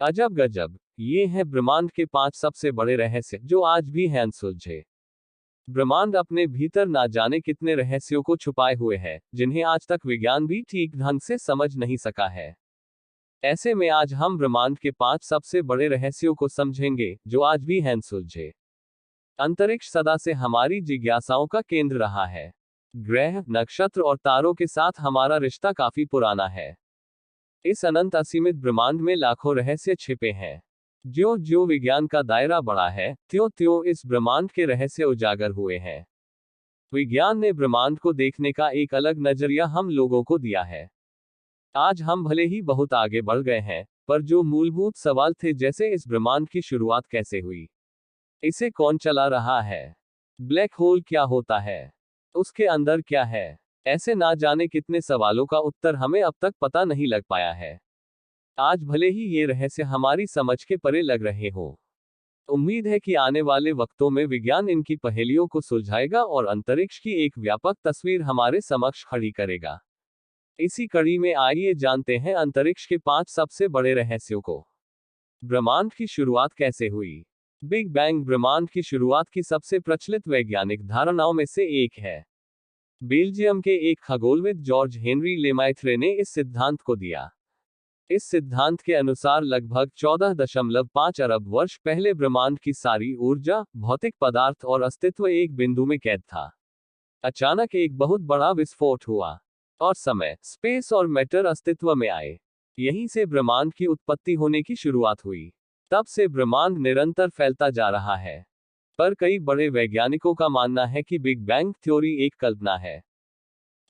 अजब गजब, ये हैं ब्रह्मांड के 5 सबसे बड़े रहस्य जो आज भी हैं अनसुलझे। ब्रह्मांड अपने भीतर ना जाने कितने रहस्यों को छुपाए हुए है, जिन्हें आज तक विज्ञान भी ठीक ढंग से समझ नहीं सका है। ऐसे में आज हम ब्रह्मांड के 5 सबसे बड़े रहस्यों को समझेंगे, जो आज भी हैं अनसुलझे। अंतरिक्ष सदा से हमारी जिज्ञासाओं का केंद्र रहा है। ग्रह, नक्षत्र और तारों के साथ हमारा रिश्ता काफी पुराना है। इस अनंत असीमित ब्रह्मांड में लाखों रहस्य छिपे हैं। ज्यों ज्यों विज्ञान का दायरा बढ़ा है, त्यों त्यों इस ब्रह्मांड के रहस्य उजागर हुए हैं। विज्ञान ने ब्रह्मांड को देखने का एक अलग नजरिया हम लोगों को दिया है। आज हम भले ही बहुत आगे बढ़ गए हैं, पर जो मूलभूत सवाल थे, जैसे इस ब्रह्मांड की शुरुआत कैसे हुई, इसे कौन चला रहा है, ब्लैक होल क्या होता है, उसके अंदर क्या है, ऐसे ना जाने कितने सवालों का उत्तर हमें अब तक पता नहीं लग पाया है। आज भले ही ये रहस्य हमारी समझ के परे लग रहे हो, उम्मीद है कि आने वाले वक्तों में विज्ञान इनकी पहेलियों को सुलझाएगा और अंतरिक्ष की एक व्यापक तस्वीर हमारे समक्ष खड़ी करेगा। इसी कड़ी में आइए जानते हैं अंतरिक्ष के 5 सबसे बड़े रहस्यों को। ब्रह्मांड की शुरुआत कैसे हुई? बिग बैंग ब्रह्मांड की शुरुआत की सबसे प्रचलित वैज्ञानिक धारणाओं में से एक है। बेल्जियम के एक खगोलविद जॉर्ज हेनरी लेमाइत्रे ने इस सिद्धांत को दिया। इस सिद्धांत के अनुसार लगभग 14.5 अरब वर्ष पहले ब्रह्मांड की सारी ऊर्जा, भौतिक पदार्थ और अस्तित्व एक बिंदु में कैद था। अचानक एक बहुत बड़ा विस्फोट हुआ और समय, स्पेस और मैटर अस्तित्व में आए। यहीं से ब्रह्मांड की उत्पत्ति होने की शुरुआत हुई। तब से ब्रह्मांड निरंतर फैलता जा रहा है। पर कई बड़े वैज्ञानिकों का मानना है कि बिग बैंग थ्योरी एक कल्पना है।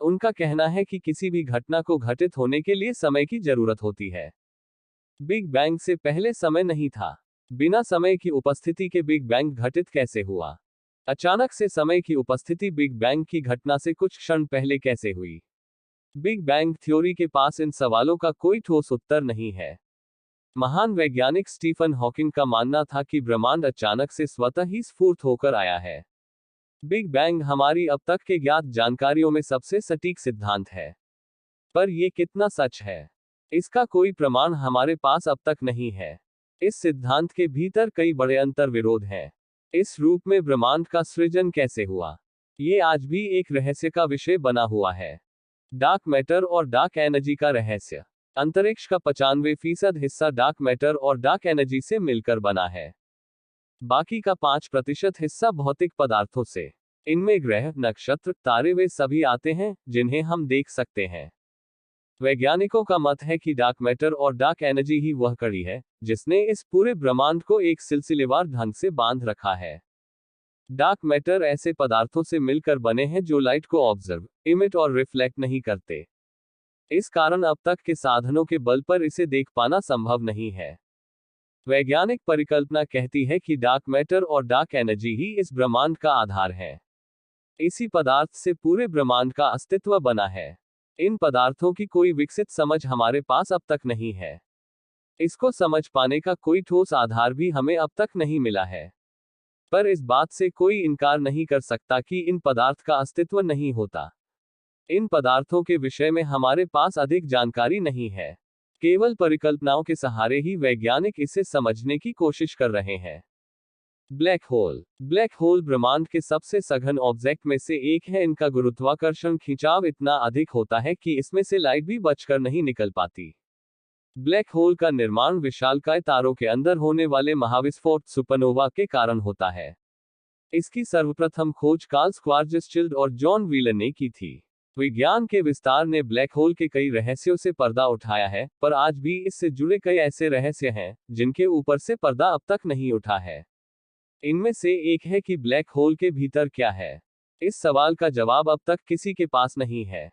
उनका कहना है कि किसी भी घटना को घटित होने के लिए समय की जरूरत होती है। बिग बैंग से पहले समय नहीं था। बिना समय की उपस्थिति के बिग बैंग घटित कैसे हुआ? अचानक से समय की उपस्थिति बिग बैंग की घटना से कुछ क्षण पहले कैसे हुई? बिग बैंग थ्योरी के पास इन सवालों का कोई ठोस उत्तर नहीं है। महान वैज्ञानिक स्टीफन हॉकिंग का मानना था कि ब्रह्मांड अचानक से स्वतः ही स्फुरित होकर आया है। बिग बैंग हमारी अब तक के ज्ञात जानकारियों में सबसे सटीक सिद्धांत है। पर यह कितना सच है, इसका कोई प्रमाण हमारे पास अब तक नहीं है। इस सिद्धांत के भीतर कई बड़े अंतर विरोध हैं। इस रूप में ब्रह्मांड का सृजन कैसे हुआ, ये आज भी एक रहस्य का विषय बना हुआ है। डार्क मैटर और डार्क एनर्जी का रहस्य। अंतरिक्ष का 95% हिस्सा डार्क मैटर और डार्क एनर्जी से मिलकर बना है। बाकी का 5% हिस्सा भौतिक पदार्थों से। इनमें ग्रह, नक्षत्र, तारे वे सभी आते हैं जिन्हें हम देख सकते हैं। वैज्ञानिकों का मत है कि डार्क मैटर और डार्क एनर्जी ही वह कड़ी है जिसने इस पूरे ब्रह्मांड को एक सिलसिलेवार ढंग से बांध रखा है। डार्क मैटर ऐसे पदार्थों से मिलकर बने हैं जो लाइट को ऑब्जर्व, इमिट और रिफ्लेक्ट नहीं करते। इस कारण अब तक के साधनों के बल पर इसे देख पाना संभव नहीं है। वैज्ञानिक परिकल्पना कहती है कि डार्क मैटर और डार्क एनर्जी ही इस ब्रह्मांड का आधार है। इसी पदार्थ से पूरे ब्रह्मांड का अस्तित्व बना है। इन पदार्थों की कोई विकसित समझ हमारे पास अब तक नहीं है। इसको समझ पाने का कोई ठोस आधार भी हमें अब तक नहीं मिला है। पर इस बात से कोई इनकार नहीं कर सकता कि इन पदार्थ का अस्तित्व नहीं होता। इन पदार्थों के विषय में हमारे पास अधिक जानकारी नहीं है। केवल परिकल्पनाओं के सहारे ही वैज्ञानिक इसे समझने की कोशिश कर रहे हैं। Black hole. ब्लैक होल ब्रह्मांड के सबसे सघन ऑब्जेक्ट में से एक है। इनका गुरुत्वाकर्षण खिंचाव इतना अधिक होता है कि इसमें से लाइट भी बचकर नहीं निकल पाती। ब्लैक होल का निर्माण विशालकाय तारों के अंदर होने वाले महाविस्फोट सुपरनोवा के कारण होता है। इसकी सर्वप्रथम खोज कार्ल स्क्वार्ज़चिल्ड और जॉन व्हीलर ने की थी। विज्ञान के विस्तार ने ब्लैक होल के कई रहस्यों से पर्दा उठाया है, पर आज भी इससे जुड़े कई ऐसे रहस्य हैं जिनके ऊपर से पर्दा अब तक नहीं उठा है। इनमें से एक है कि ब्लैक होल के भीतर क्या है। इस सवाल का जवाब अब तक किसी के पास नहीं है।